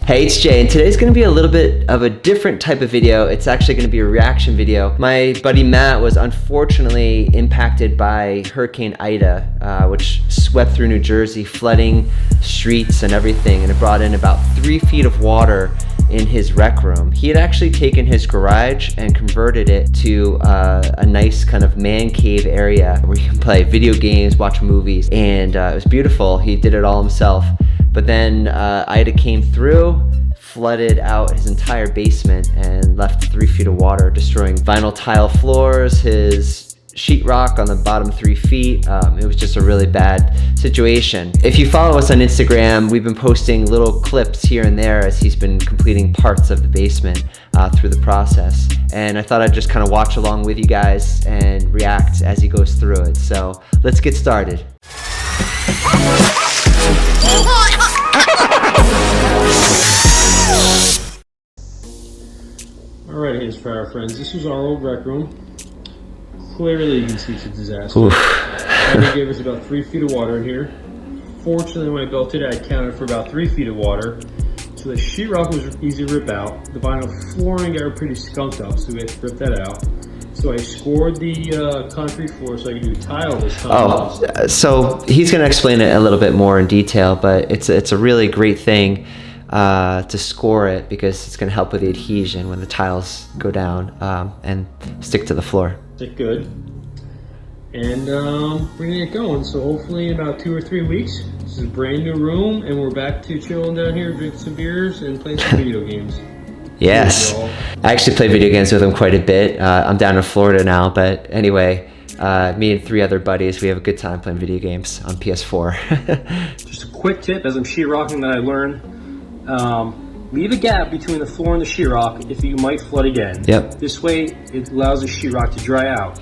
Hey, it's Jay, and today's gonna be a little bit of a different type of video. It's actually gonna be a reaction video. My buddy Matt was unfortunately impacted by Hurricane Ida, which swept through New Jersey, flooding streets and everything, and it brought in about 3 feet of water in his rec room. He had actually taken his garage and converted it to a nice kind of man cave area where you can play video games, watch movies, and it was beautiful. He did it all himself. But then Ida came through, flooded out his entire basement and left 3 feet of water, destroying vinyl tile floors, his sheetrock on the bottom 3 feet. It was just a really bad situation. If you follow us on Instagram, we've been posting little clips here and there as he's been completing parts of the basement through the process. And I thought I'd just kind of watch along with you guys and react as he goes through it. So let's get started. Alright, Handz for our friends. This was our old rec room. Clearly you can see it's a disaster. They gave us about 3 feet of water in here. Fortunately, when I built it, I counted for about 3 feet of water. So the sheetrock was easy to rip out. The vinyl flooring got pretty skunked up, so we had to rip that out. So I scored the concrete floor so I could do tile this time. So he's going to explain it a little bit more in detail, but it's a really great thing to score it because it's going to help with the adhesion when the tiles go down and stick to the floor. Stick good. And we're going to get going. So hopefully in about 2 or 3 weeks, this is a brand new room and we're back to chilling down here, drinking some beers and playing some video games. Yes, I actually play video games with him quite a bit. I'm down in Florida now, but anyway, me and 3 other buddies, we have a good time playing video games on PS4. Just a quick tip as I'm sheetrocking that I learned, leave a gap between the floor and the sheetrock if you might flood again. Yep. This way it allows the sheetrock to dry out.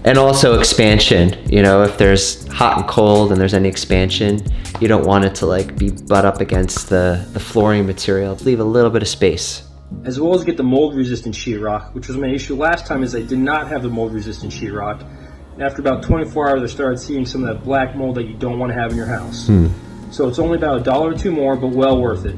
And also expansion, you know, if there's hot and cold and there's any expansion, you don't want it to like be butt up against the flooring material. Leave a little bit of space. As well as get the mold resistant sheetrock, which was my issue last time, is I did not have the mold resistant sheetrock. And after about 24 hours, I started seeing some of that black mold that you don't want to have in your house. So it's only about $1 or $2 more, but well worth it.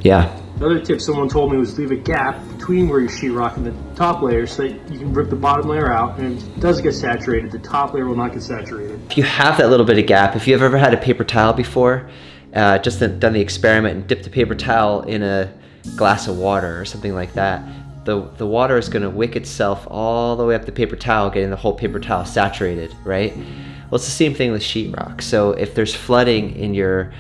Yeah. Another tip someone told me was leave a gap between where you sheetrock and the top layer so that you can rip the bottom layer out, and if it does get saturated, the top layer will not get saturated. If you have that little bit of gap, if you've ever had a paper towel before, just done the experiment and dipped the paper towel in a glass of water or something like that, the water is going to wick itself all the way up the paper towel, getting the whole paper towel saturated, right? Well, it's the same thing with sheetrock. So if there's flooding in your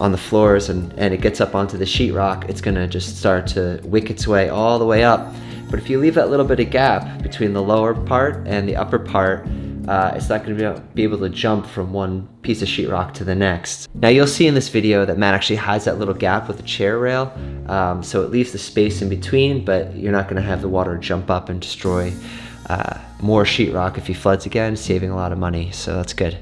on the floors and it gets up onto the sheetrock, it's gonna just start to wick its way all the way up. But if you leave that little bit of gap between the lower part and the upper part, it's not gonna be able to jump from one piece of sheetrock to the next. Now you'll see in this video that Matt actually has that little gap with the chair rail, so it leaves the space in between, but you're not gonna have the water jump up and destroy more sheetrock if he floods again, saving a lot of money, so that's good.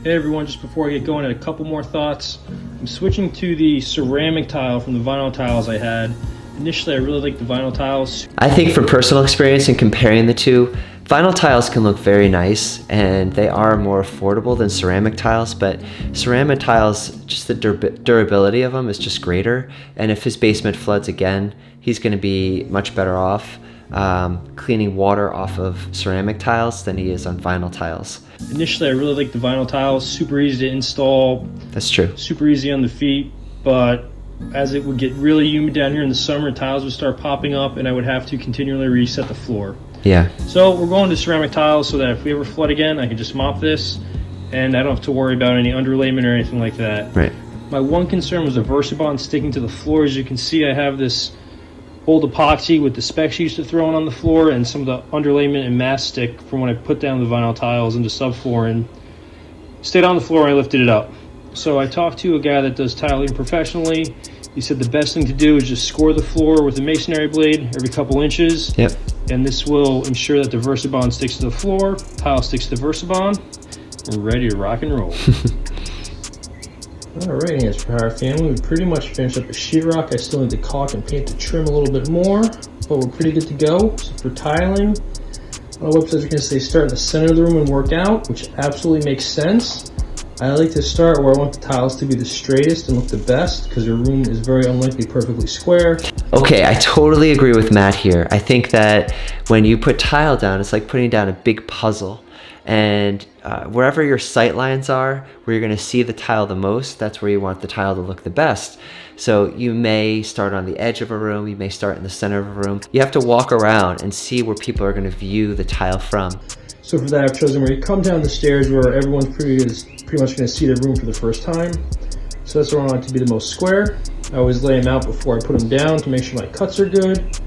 Hey everyone, just before I get going, a couple more thoughts. I'm switching to the ceramic tile from the vinyl tiles I had. Initially, I really liked the vinyl tiles. I think from personal experience and comparing the two, vinyl tiles can look very nice and they are more affordable than ceramic tiles, but ceramic tiles, just the durability of them is just greater. And if his basement floods again, he's going to be much better off cleaning water off of ceramic tiles than he is on vinyl tiles. Initially, I really liked the vinyl tiles, super easy to install. That's true. Super easy on the feet, but as it would get really humid down here in the summer, tiles would start popping up and I would have to continually reset the floor. Yeah. So we're going to ceramic tiles so that if we ever flood again, I can just mop this and I don't have to worry about any underlayment or anything like that. Right. My one concern was the VersaBond sticking to the floor. As you can see, I have this old epoxy with the specs used to throw on the floor and some of the underlayment and mastic from when I put down the vinyl tiles into subflooring stayed on the floor and I lifted it up. So I talked to a guy that does tiling professionally. He said the best thing to do is just score the floor with a masonry blade every couple inches. Yep. And this will ensure that the VersaBond sticks to the floor, tile sticks to the VersaBond. We're ready to rock and roll. Alright, Handz for our family. We pretty much finished up the sheetrock. I still need to caulk and paint the trim a little bit more, but we're pretty good to go. So for tiling, on the website, you're going to say start in the center of the room and work out, which absolutely makes sense. I like to start where I want the tiles to be the straightest and look the best, because your room is very unlikely perfectly square. Okay, I totally agree with Matt here. I think that when you put tile down, it's like putting down a big puzzle. And wherever your sight lines are, where you're going to see the tile the most, that's where you want the tile to look the best. So you may start on the edge of a room, you may start in the center of a room. You have to walk around and see where people are going to view the tile from. So for that, I've chosen where you come down the stairs where everyone's pretty much going to see the room for the first time. So that's where I want it to be the most square. I always lay them out before I put them down to make sure my cuts are good.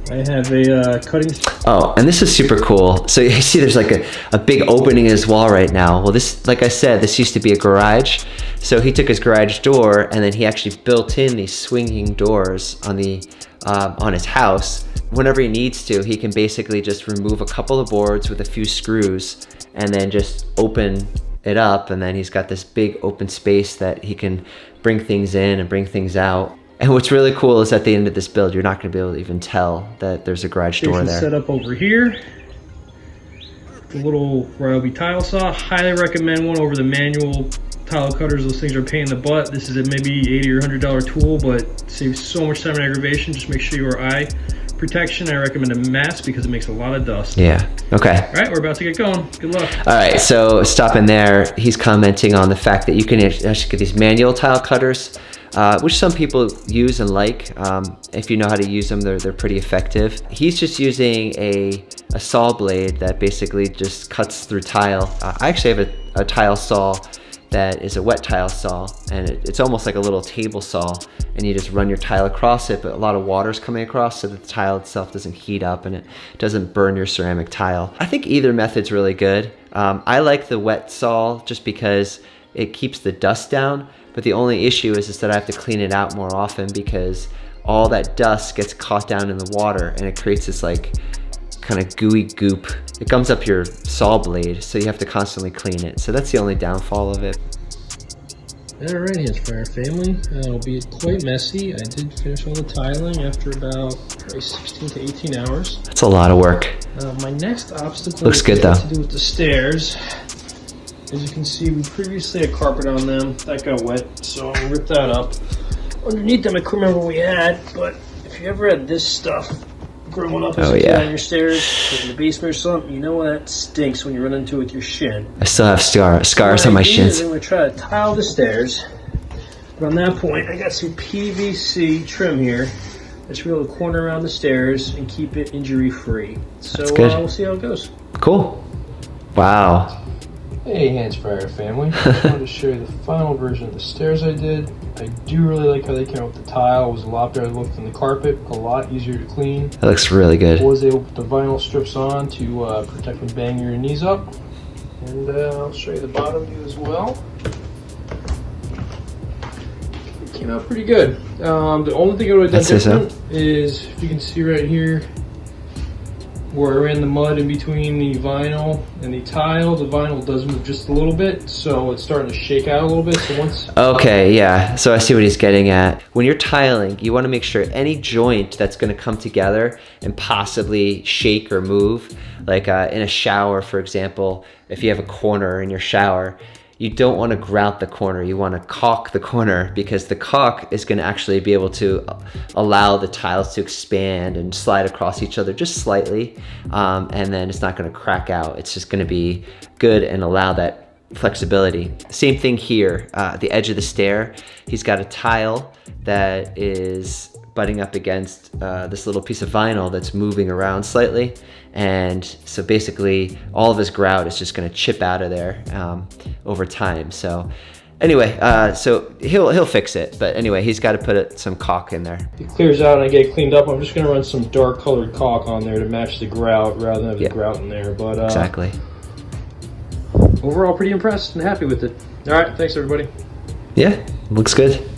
I have a cutting... Oh, and this is super cool. So you see there's like a big opening in his wall right now. Well, this, like I said, this used to be a garage. So he took his garage door and then he actually built in these swinging doors on his house. Whenever he needs to, he can basically just remove a couple of boards with a few screws and then just open it up, and then he's got this big open space that he can bring things in and bring things out. And what's really cool is at the end of this build, you're not going to be able to even tell that there's a garage door there. Set up over here. The little Ryobi tile saw. Highly recommend one over the manual tile cutters. Those things are a pain in the butt. This is a maybe $80 or $100 tool, but saves so much time and aggravation. Just make sure you wear eye protection. I recommend a mask because it makes a lot of dust. Yeah. Okay. All right, we're about to get going. Good luck. All right, so stopping there, he's commenting on the fact that you can actually get these manual tile cutters, which some people use and like. If you know how to use them, they're pretty effective. He's just using a saw blade that basically just cuts through tile. I actually have a tile saw that is a wet tile saw, and it's almost like a little table saw, and you just run your tile across it, but a lot of water's coming across so that the tile itself doesn't heat up and it doesn't burn your ceramic tile. I think either method's really good. I like the wet saw just because it keeps the dust down, but the only issue is that I have to clean it out more often because all that dust gets caught down in the water and it creates this like kind of gooey goop. It comes up your saw blade, so you have to constantly clean it. So that's the only downfall of it. Alright, Handz Fire family. Albeit quite messy, I did finish all the tiling after about probably 16 to 18 hours. That's a lot of work. My next obstacle looks good though. To do with the stairs. As you can see, we previously had carpet on them. That got wet, so I'm gonna rip that up. Underneath them, I couldn't remember what we had, but if you ever had this stuff growing up as a kid on your stairs, in the basement or something, you know that stinks when you run into it with your shin. I still have scars on my shins. I'm going to try to tile the stairs, but on that point, I got some PVC trim here that's really a corner around the stairs and keep it injury-free. So we'll see how it goes. Cool. Wow. Hey, Handz Fire family. I just wanted to show you the final version of the stairs I did. I do really like how they came out with the tile. It was a lot better look than the carpet, a lot easier to clean. That looks really good. I was able to put the vinyl strips on to protect from banging your knees up. And I'll show you the bottom view as well. It came out pretty good. The only thing I would have done different is, if you can see right here, where I ran the mud in between the vinyl and the tile, the vinyl does move just a little bit, so it's starting to shake out a little bit. So once... Okay, yeah, so I see what he's getting at. When you're tiling, you want to make sure any joint that's going to come together and possibly shake or move, like in a shower, for example, if you have a corner in your shower, you don't want to grout the corner, you want to caulk the corner, because the caulk is going to actually be able to allow the tiles to expand and slide across each other just slightly, and then it's not going to crack out. It's just going to be good and allow that flexibility. Same thing here, the edge of the stair, he's got a tile that is butting up against this little piece of vinyl that's moving around slightly, and so basically all of his grout is just going to chip out of there over time. So anyway, so he'll fix it, but anyway, he's got to put some caulk in there. It clears out and I get it cleaned up. I'm just going to run some dark colored caulk on there to match the grout rather than have the grout in there. But exactly. Overall, pretty impressed and happy with it. All right, thanks everybody. Yeah, looks good.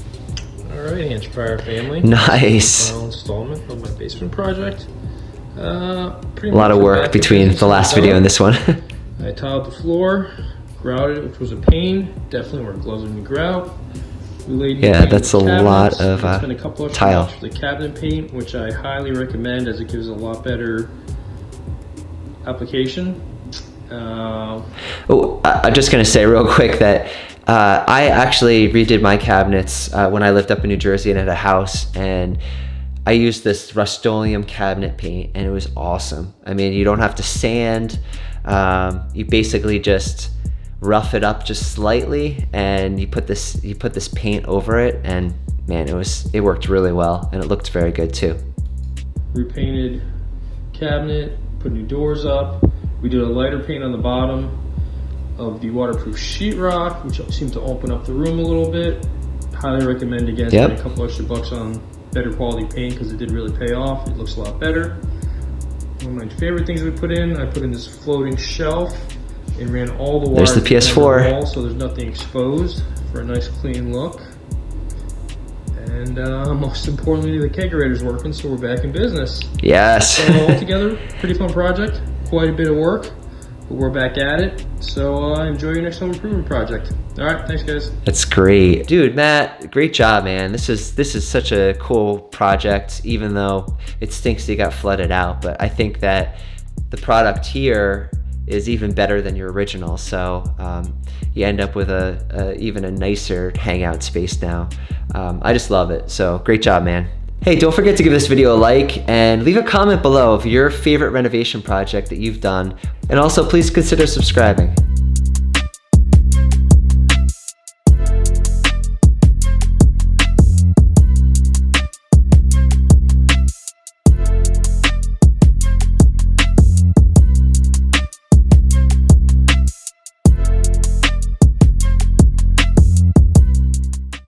All right, Handz Fire family. Nice. Final installment of my basement project. A lot of work between the last video and this one. I tiled the floor, grouted it, which was a pain. Definitely wear gloves when you grout. We laid that's a lot of spent a couple of tile for the cabinet paint, which I highly recommend as it gives a lot better application. I'm just gonna say real quick that I actually redid my cabinets when I lived up in New Jersey and had a house, and I used this Rust-Oleum cabinet paint, and it was awesome. I mean, you don't have to sand. You basically just rough it up just slightly, and you put this paint over it, and man, it worked really well, and it looked very good too. Repainted cabinet, put new doors up. We did a lighter paint on the bottom of the waterproof sheetrock, which seemed to open up the room a little bit. Highly recommend again spending a couple extra bucks on better quality paint because it did really pay off. It looks a lot better. One of my favorite things we put in, I put in this floating shelf and ran all the wires. There's the PS4. The wall, so there's nothing exposed for a nice clean look. And most importantly, the kegerator's working, so we're back in business. Yes. So altogether, pretty fun project. Quite a bit of work, but we're back at it. So enjoy your next home improvement project. All right, thanks guys. That's great. Dude, Matt, great job, man. This is such a cool project, even though it stinks that you got flooded out. But I think that the product here is even better than your original. So you end up with even a nicer hangout space now. I just love it. So great job, man. Hey, don't forget to give this video a like and leave a comment below of your favorite renovation project that you've done. And also please consider subscribing.